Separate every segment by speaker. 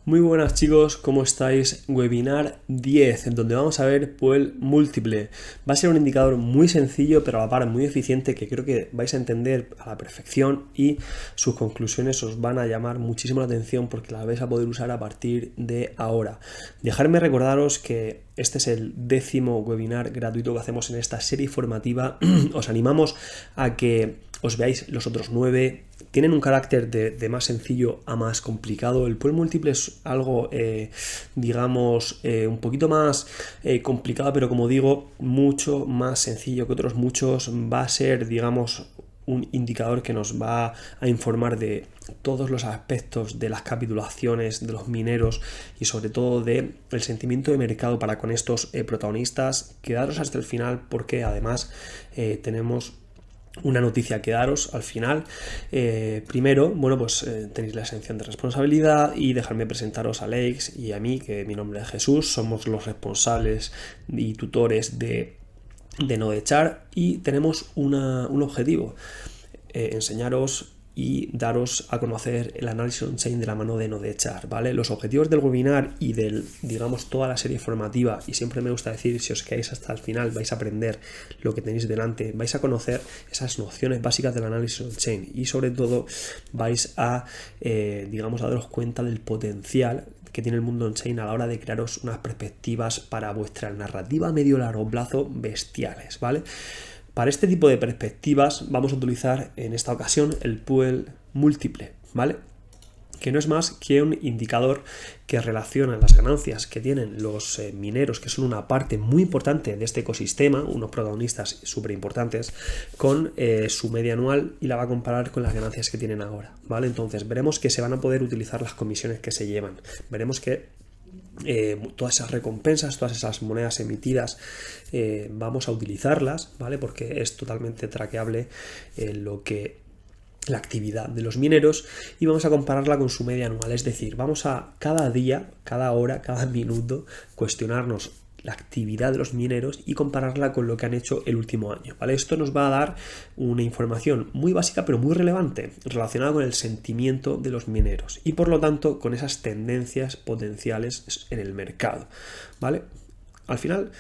Speaker 1: Muy buenas chicos, ¿cómo estáis? Webinar 10, en donde vamos a ver Puel múltiple. Va a ser un indicador muy sencillo, pero a la par muy eficiente, que creo que vais a entender a la perfección y sus conclusiones os van a llamar muchísimo la atención porque las vais a poder usar a partir de ahora. Dejadme recordaros que este es el 10º webinar gratuito que hacemos en esta serie formativa. Os animamos a que os veáis los otros 9. Tienen un carácter de más sencillo a más complicado. El Puel múltiple es algo, digamos, un poquito más complicado, pero como digo, mucho más sencillo que otros muchos. Va a ser, digamos, un indicador que nos va a informar de todos los aspectos de las capitulaciones de los mineros y sobre todo de el sentimiento de mercado para con estos protagonistas. Quedaros hasta el final porque además tenemos una noticia que daros al final. Primero, bueno, pues tenéis la exención de responsabilidad y dejarme presentaros a Alex y a mí, que mi nombre es Jesús, somos los responsables y tutores de Nodechar y tenemos un objetivo, enseñaros y daros a conocer el análisis on-chain de la mano de Nodechar, ¿vale? Los objetivos del webinar y del, digamos, toda la serie formativa, y siempre me gusta decir, si os quedáis hasta el final vais a aprender lo que tenéis delante, vais a conocer esas nociones básicas del análisis on-chain y sobre todo vais a, digamos, a daros cuenta del potencial que tiene el mundo on-chain a la hora de crearos unas perspectivas para vuestra narrativa a medio y largo plazo bestiales, ¿vale? Para este tipo de perspectivas vamos a utilizar en esta ocasión el Puel múltiple, ¿vale? Que no es más que un indicador que relaciona las ganancias que tienen los mineros, que son una parte muy importante de este ecosistema, unos protagonistas súper importantes, con su media anual y la va a comparar con las ganancias que tienen ahora, ¿vale? Entonces veremos que se van a poder utilizar las comisiones que se llevan, veremos que todas esas recompensas, todas esas monedas emitidas, vamos a utilizarlas, ¿vale? Porque es totalmente traqueable lo que la actividad de los mineros y vamos a compararla con su media anual, es decir, vamos a cada día, cada hora, cada minuto cuestionarnos la actividad de los mineros y compararla con lo que han hecho el último año, ¿vale? Esto nos va a dar una información muy básica pero muy relevante relacionada con el sentimiento de los mineros y por lo tanto con esas tendencias potenciales en el mercado, ¿vale? Al final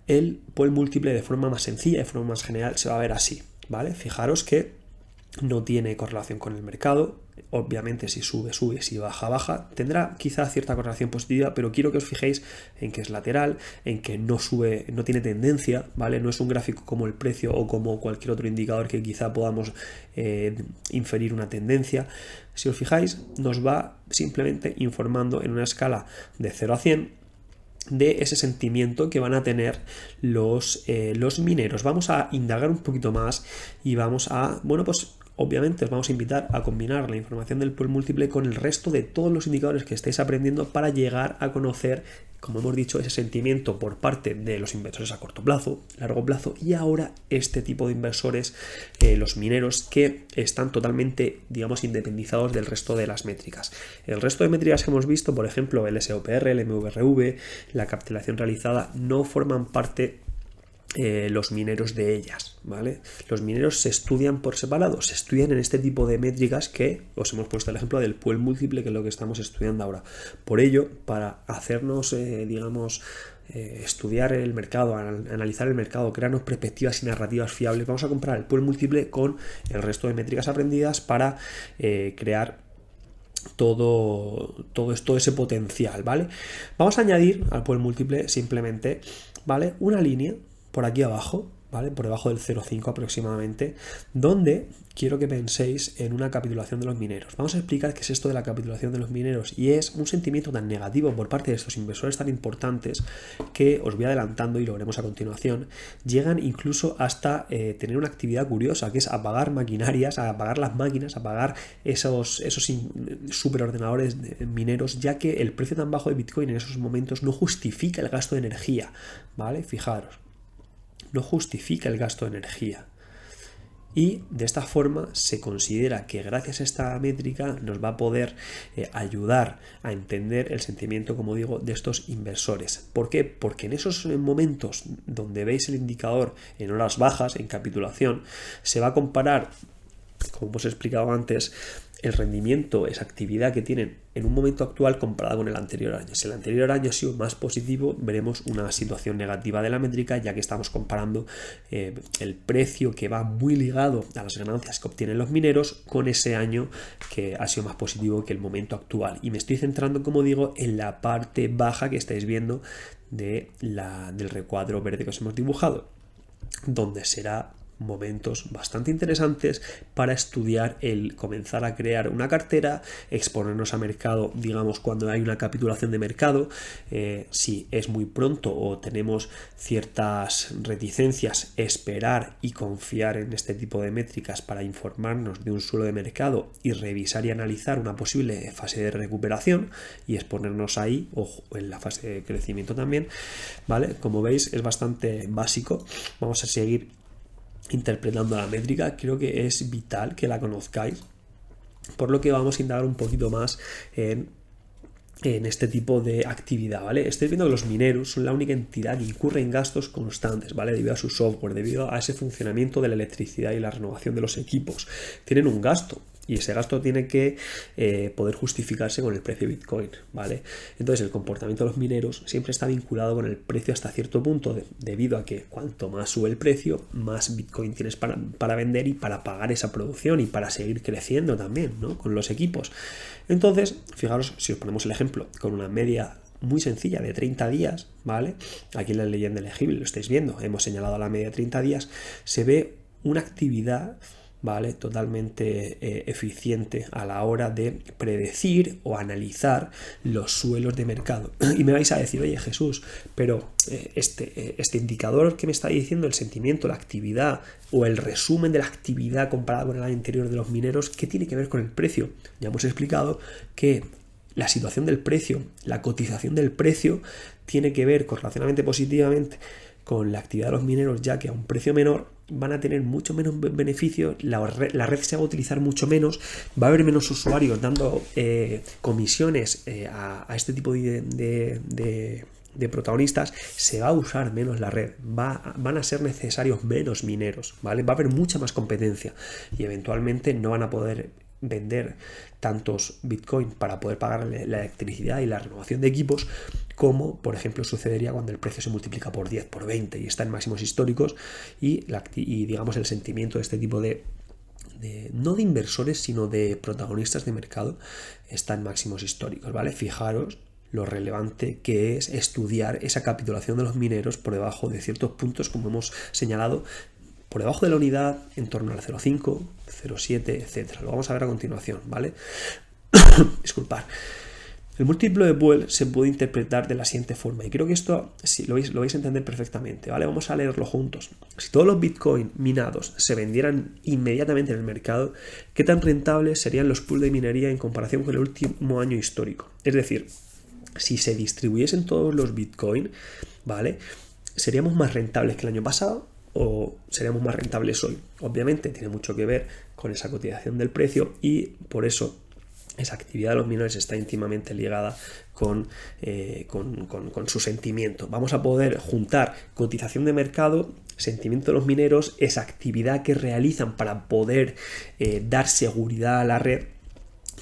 Speaker 1: el Puel múltiple de forma más sencilla, de forma más general se va a ver así, ¿vale? Fijaros que no tiene correlación con el mercado. Obviamente si sube, sube, si baja, baja. Tendrá quizá cierta correlación positiva, pero quiero que os fijéis en que es lateral, en que no sube, no tiene tendencia, ¿vale? No es un gráfico como el precio o como cualquier otro indicador que quizá podamos inferir una tendencia. Si os fijáis, nos va simplemente informando en una escala de 0 a 100 de ese sentimiento que van a tener los mineros. Vamos a indagar un poquito más y vamos a, bueno, pues obviamente os vamos a invitar a combinar la información del Puel múltiple con el resto de todos los indicadores que estáis aprendiendo para llegar a conocer, como hemos dicho, ese sentimiento por parte de los inversores a corto plazo, largo plazo y ahora este tipo de inversores, los mineros, que están totalmente, digamos, independizados del resto de las métricas. El resto de métricas que hemos visto, por ejemplo, el SOPR, el MVRV, la capitalización realizada, no forman parte los mineros de ellas, ¿vale? Los mineros se estudian por separado, se estudian en este tipo de métricas que os hemos puesto el ejemplo del Puel múltiple, que es lo que estamos estudiando ahora. Por ello, para hacernos, digamos, estudiar el mercado, analizar el mercado, crearnos perspectivas y narrativas fiables, vamos a comparar el Puel múltiple con el resto de métricas aprendidas para crear todo ese potencial, ¿vale? Vamos a añadir al Puel múltiple simplemente, ¿vale?, una línea por aquí abajo, ¿vale?, por debajo del 0,5 aproximadamente, donde quiero que penséis en una capitulación de los mineros. Vamos a explicar qué es esto de la capitulación de los mineros y es un sentimiento tan negativo por parte de estos inversores tan importantes que os voy adelantando y lo veremos a continuación. Llegan incluso hasta tener una actividad curiosa, que es apagar maquinarias, apagar las máquinas, apagar esos superordenadores mineros, ya que el precio tan bajo de Bitcoin en esos momentos no justifica el gasto de energía, ¿vale? Fijaros, no justifica el gasto de energía. Y de esta forma se considera que gracias a esta métrica nos va a poder ayudar a entender el sentimiento, como digo, de estos inversores. ¿Por qué? Porque en esos momentos donde veis el indicador en horas bajas, en capitulación, se va a comparar, como os he explicado antes, el rendimiento, esa actividad que tienen en un momento actual comparada con el anterior año. Si el anterior año ha sido más positivo, veremos una situación negativa de la métrica, ya que estamos comparando el precio que va muy ligado a las ganancias que obtienen los mineros con ese año que ha sido más positivo que el momento actual. Y me estoy centrando, como digo, en la parte baja que estáis viendo del recuadro verde que os hemos dibujado, donde será momentos bastante interesantes para estudiar el comenzar a crear una cartera, exponernos a mercado, digamos, cuando hay una capitulación de mercado, si es muy pronto o tenemos ciertas reticencias, esperar y confiar en este tipo de métricas para informarnos de un suelo de mercado y revisar y analizar una posible fase de recuperación y exponernos ahí, o en la fase de crecimiento también, ¿vale? Como veis, es bastante básico. Vamos a seguir interpretando la métrica. Creo que es vital que la conozcáis, por lo que vamos a indagar un poquito más en este tipo de actividad, ¿vale? Estáis viendo que los mineros son la única entidad que incurre en gastos constantes, ¿vale? Debido a su software, debido a ese funcionamiento de la electricidad y la renovación de los equipos. Tienen un gasto, y ese gasto tiene que poder justificarse con el precio de Bitcoin, ¿vale? Entonces el comportamiento de los mineros siempre está vinculado con el precio hasta cierto punto, debido a que cuanto más sube el precio, más Bitcoin tienes para vender y para pagar esa producción y para seguir creciendo también, ¿no? Con los equipos. Entonces, fijaros, si os ponemos el ejemplo con una media muy sencilla de 30 días, ¿vale? Aquí en la leyenda elegible lo estáis viendo, hemos señalado la media de 30 días, se ve una actividad, ¿vale? Totalmente eficiente a la hora de predecir o analizar los suelos de mercado. Y me vais a decir, oye Jesús, pero este indicador que me está diciendo, el sentimiento, la actividad o el resumen de la actividad comparada con el año anterior de los mineros, ¿qué tiene que ver con el precio? Ya hemos explicado que la situación del precio, la cotización del precio, tiene que ver correlacionalmente positivamente con la actividad de los mineros, ya que a un precio menor van a tener mucho menos beneficios, la red se va a utilizar mucho menos, va a haber menos usuarios dando comisiones a este tipo de protagonistas, se va a usar menos la red, van a ser necesarios menos mineros, ¿vale? Va a haber mucha más competencia y eventualmente no van a poder vender tantos Bitcoin para poder pagar la electricidad y la renovación de equipos como, por ejemplo, sucedería cuando el precio se multiplica por 10, por 20 y está en máximos históricos y digamos el sentimiento de este tipo no de inversores, sino de protagonistas de mercado está en máximos históricos, ¿vale? Fijaros lo relevante que es estudiar esa capitulación de los mineros por debajo de ciertos puntos, como hemos señalado, por debajo de la unidad, en torno al 0,5, 0,7, etc. Lo vamos a ver a continuación, ¿vale? Disculpad. El múltiplo de Boole se puede interpretar de la siguiente forma, y creo que esto sí, lo vais a entender perfectamente, ¿vale? Vamos a leerlo juntos. Si todos los Bitcoin minados se vendieran inmediatamente en el mercado, ¿qué tan rentables serían los pools de minería en comparación con el último año histórico? Es decir, si se distribuyesen todos los Bitcoin, ¿vale? ¿Seríamos más rentables que el año pasado o seríamos más rentables hoy? Obviamente tiene mucho que ver con esa cotización del precio y por eso esa actividad de los mineros está íntimamente ligada con su sentimiento. Vamos a poder juntar cotización de mercado, sentimiento de los mineros, esa actividad que realizan para poder dar seguridad a la red,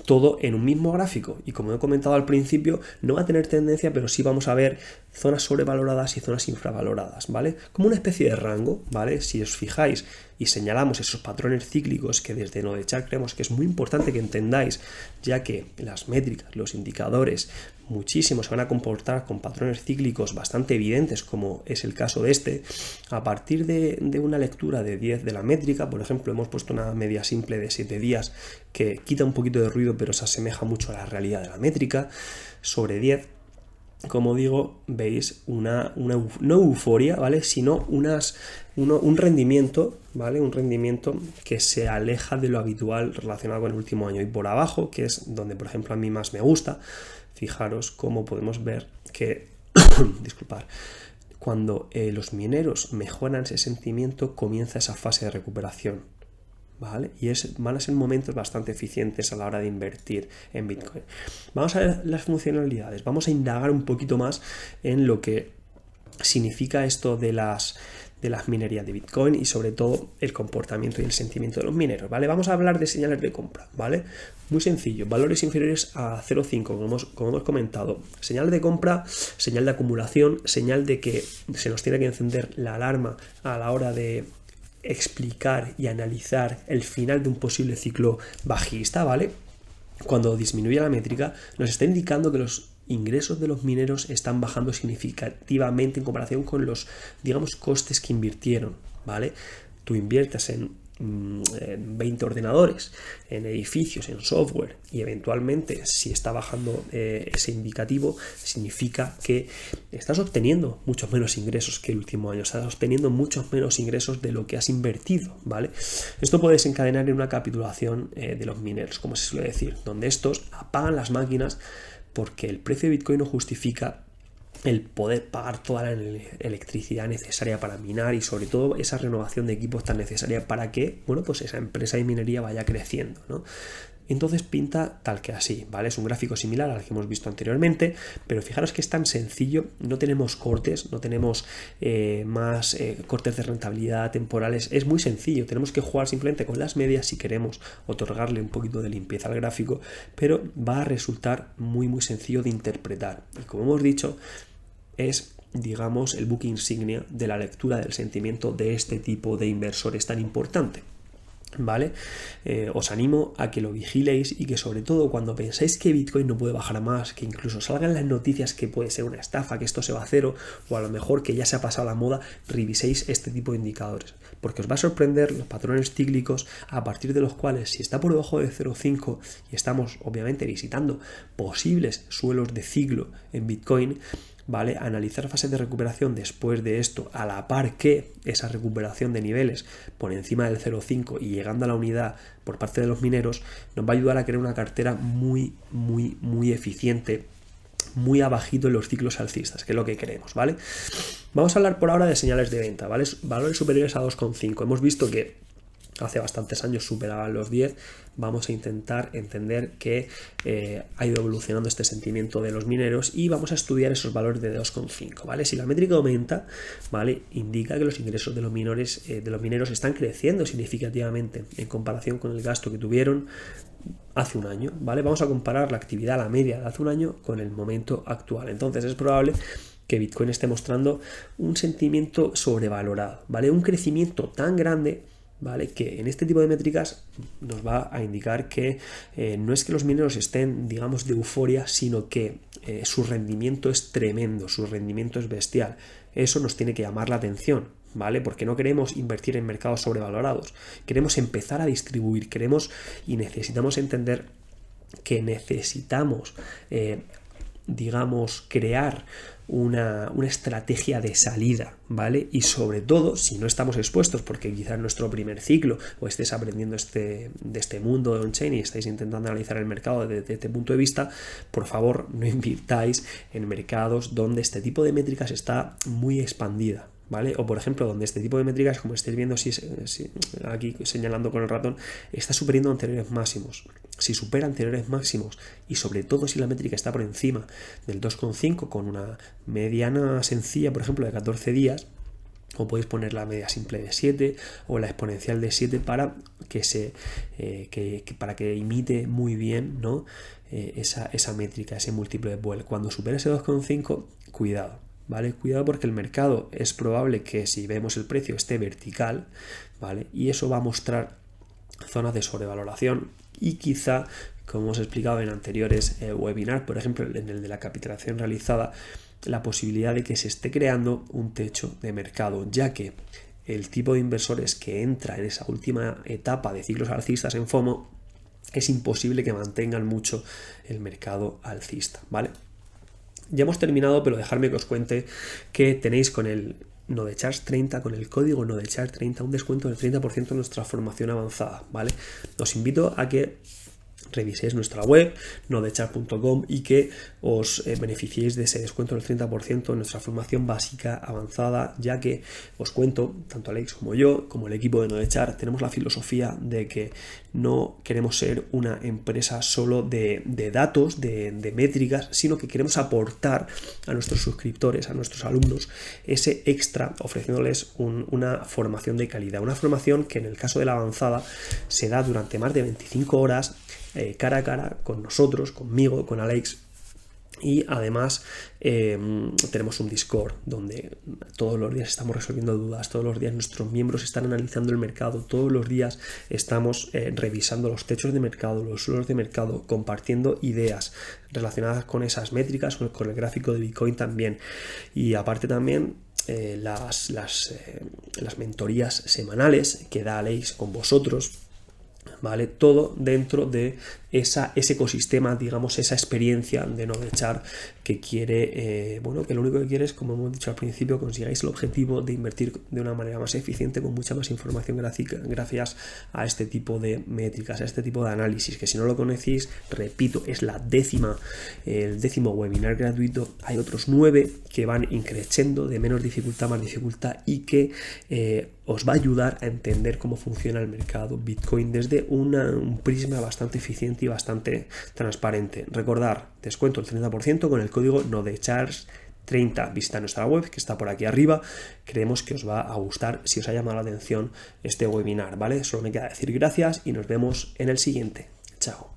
Speaker 1: todo en un mismo gráfico. Y como he comentado al principio, no va a tener tendencia, pero sí vamos a ver zonas sobrevaloradas y zonas infravaloradas, ¿vale? Como una especie de rango, ¿vale? Si os fijáis y señalamos esos patrones cíclicos que desde Nodechart creemos que es muy importante que entendáis, ya que las métricas, los indicadores, muchísimos se van a comportar con patrones cíclicos bastante evidentes, como es el caso de este. A partir de una lectura de 10 de la métrica, por ejemplo, hemos puesto una media simple de 7 días que quita un poquito de ruido, pero se asemeja mucho a la realidad de la métrica. Sobre 10, como digo, veis no euforia, ¿vale? Sino un rendimiento, ¿vale? Un rendimiento que se aleja de lo habitual relacionado con el último año. Y por abajo, que es donde, por ejemplo, a mí más me gusta, fijaros cómo podemos ver que, disculpad, cuando los mineros mejoran ese sentimiento, comienza esa fase de recuperación, ¿vale? Y van a ser momentos bastante eficientes a la hora de invertir en Bitcoin. Vamos a ver las funcionalidades, vamos a indagar un poquito más en lo que significa esto de las minerías de Bitcoin y sobre todo el comportamiento y el sentimiento de los mineros, ¿vale? Vamos a hablar de señales de compra, ¿vale? Muy sencillo, valores inferiores a 0,5, como hemos comentado. Señal de compra, señal de acumulación, señal de que se nos tiene que encender la alarma a la hora de explicar y analizar el final de un posible ciclo bajista, ¿vale? Cuando disminuye la métrica, nos está indicando que los ingresos de los mineros están bajando significativamente en comparación con los, digamos, costes que invirtieron, ¿vale? Tú inviertes en 20 ordenadores, en edificios, en software y eventualmente si está bajando ese indicativo significa que estás obteniendo muchos menos ingresos que el último año, estás obteniendo muchos menos ingresos de lo que has invertido, ¿vale? Esto puede desencadenar en una capitulación de los mineros, como se suele decir, donde estos apagan las máquinas porque el precio de Bitcoin no justifica el poder pagar toda la electricidad necesaria para minar y sobre todo esa renovación de equipos tan necesaria para que, bueno, pues esa empresa de minería vaya creciendo, ¿no? Entonces pinta tal que así, ¿vale? Es un gráfico similar al que hemos visto anteriormente, pero fijaros que es tan sencillo, no tenemos cortes, no tenemos más cortes de rentabilidad temporales, es muy sencillo, tenemos que jugar simplemente con las medias si queremos otorgarle un poquito de limpieza al gráfico, pero va a resultar muy sencillo de interpretar. Y como hemos dicho, es, digamos, el buque insignia de la lectura del sentimiento de este tipo de inversores tan importante, ¿vale? Os animo a que lo vigiléis y que sobre todo cuando pensáis que Bitcoin no puede bajar más, que incluso salgan las noticias que puede ser una estafa, que esto se va a cero o a lo mejor que ya se ha pasado la moda, reviséis este tipo de indicadores porque os va a sorprender los patrones cíclicos a partir de los cuales si está por debajo de 0,5 y estamos obviamente visitando posibles suelos de ciclo en Bitcoin, ¿vale? Analizar fases de recuperación después de esto, a la par que esa recuperación de niveles por encima del 0,5 y llegando a la unidad por parte de los mineros, nos va a ayudar a crear una cartera muy eficiente, muy abajito en los ciclos alcistas, que es lo que queremos, ¿vale? Vamos a hablar por ahora de señales de venta, ¿vale? Valores superiores a 2,5. Hemos visto que hace bastantes años superaban los 10, vamos a intentar entender que ha ido evolucionando este sentimiento de los mineros y vamos a estudiar esos valores de 2,5, ¿vale? Si la métrica aumenta, ¿vale? Indica que los ingresos de los mineros están creciendo significativamente en comparación con el gasto que tuvieron hace un año, ¿vale? Vamos a comparar la actividad, la media de hace un año con el momento actual. Entonces es probable que Bitcoin esté mostrando un sentimiento sobrevalorado, ¿vale? Un crecimiento tan grande, ¿vale? Que en este tipo de métricas nos va a indicar que no es que los mineros estén, digamos, de euforia, sino que su rendimiento es tremendo, su rendimiento es bestial. Eso nos tiene que llamar la atención, ¿vale? Porque no queremos invertir en mercados sobrevalorados, queremos empezar a distribuir, queremos y necesitamos entender que necesitamos, digamos, crear una estrategia de salida, ¿vale? Y sobre todo, si no estamos expuestos, porque quizás nuestro primer ciclo o estéis aprendiendo de este mundo de on-chain y estáis intentando analizar el mercado desde este punto de vista, por favor, no invirtáis en mercados donde este tipo de métricas está muy expandida, ¿vale? O por ejemplo, donde este tipo de métricas, como estáis viendo aquí señalando con el ratón, está superando anteriores máximos. Si supera anteriores máximos y sobre todo si la métrica está por encima del 2,5 con una mediana sencilla, por ejemplo, de 14 días, o podéis poner la media simple de 7 o la exponencial de 7 para que imite muy bien, ¿no? esa métrica, ese múltiplo de Boole. Cuando supere ese 2,5, cuidado, ¿vale? Cuidado porque el mercado es probable que si vemos el precio esté vertical, ¿vale? Y eso va a mostrar zonas de sobrevaloración y quizá, como hemos explicado en anteriores webinars, por ejemplo en el de la capitalización realizada, la posibilidad de que se esté creando un techo de mercado, ya que el tipo de inversores que entra en esa última etapa de ciclos alcistas en FOMO es imposible que mantengan mucho el mercado alcista, ¿vale? Ya hemos terminado, pero dejadme que os cuente que tenéis con el Nodecharts 30, con el código Nodecharts 30, un descuento del 30% en nuestra formación avanzada, ¿vale? Os invito a que reviséis nuestra web, nodechar.com, y que os beneficiéis de ese descuento del 30% en nuestra formación básica avanzada, ya que os cuento, tanto Alex como yo, como el equipo de Nodechar, tenemos la filosofía de que no queremos ser una empresa solo de datos, de métricas, sino que queremos aportar a nuestros suscriptores, a nuestros alumnos, ese extra, ofreciéndoles una formación de calidad, una formación que en el caso de la avanzada se da durante más de 25 horas, cara a cara con nosotros, conmigo, con Alex. Y además tenemos un Discord donde todos los días estamos resolviendo dudas, todos los días nuestros miembros están analizando el mercado, todos los días estamos revisando los techos de mercado, los suelos de mercado, compartiendo ideas relacionadas con esas métricas, con el gráfico de Bitcoin también. Y aparte también las mentorías semanales que da Alex con vosotros, ¿vale? Todo dentro de ese ecosistema, digamos, esa experiencia de Nodechar que quiere, que lo único que quiere es, como hemos dicho al principio, consigáis el objetivo de invertir de una manera más eficiente, con mucha más información gracias a este tipo de métricas, a este tipo de análisis, que si no lo conocéis, repito, es el 10º webinar gratuito. Hay otros 9 que van increciendo de menos dificultad, más dificultad, y que os va a ayudar a entender cómo funciona el mercado Bitcoin desde un prisma bastante eficiente y bastante transparente. Recordar, descuento el 30% con el código NODECHAR30. Visita nuestra web, que está por aquí arriba. Creemos que os va a gustar si os ha llamado la atención este webinar, ¿vale? Solo me queda decir gracias y nos vemos en el siguiente. Chao.